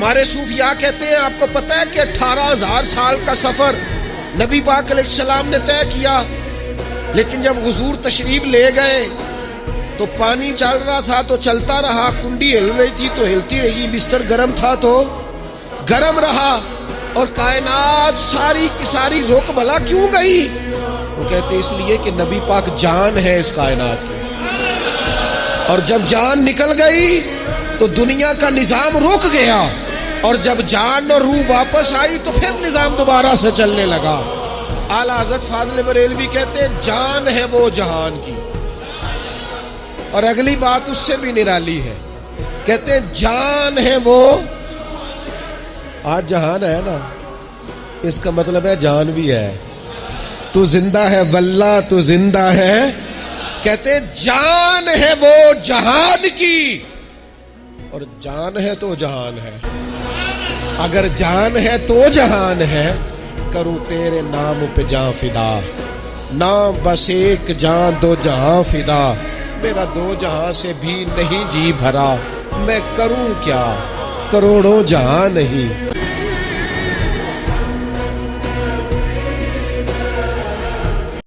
ہمارے صوفیاء کہتے ہیں آپ کو پتہ ہے کہ 18,000 سال کا سفر نبی پاک علیہ السلام نے طے کیا، لیکن جب حضور تشریف لے گئے تو پانی چل رہا تھا تو چلتا رہا، کنڈی ہل رہی تھی تو ہلتی رہی، بستر گرم تھا تو گرم رہا، اور کائنات ساری کی ساری رک بھلا کیوں گئی؟ وہ کہتے اس لیے کہ نبی پاک جان ہے اس کائنات کی، اور جب جان نکل گئی تو دنیا کا نظام رک گیا، اور جب جان اور روح واپس آئی تو پھر نظام دوبارہ سے چلنے لگا۔ اعلیٰ حضرت فاضل بریلوی کہتے ہیں جان ہے وہ جہان کی، اور اگلی بات اس سے بھی نرالی ہے، کہتے ہیں جان ہے وہ، آج جہان ہے نا، اس کا مطلب ہے جان بھی ہے، تو زندہ ہے واللہ تو زندہ ہے، کہتے ہیں جان ہے وہ جہان کی، اور جان ہے تو جہان ہے، اگر جان ہے تو جہان ہے، کروں تیرے نام پہ جان فدا، نام بس ایک جان دو جہاں فدا، میرا دو جہاں سے بھی نہیں جی بھرا، میں کروں کیا کروڑوں جہاں نہیں۔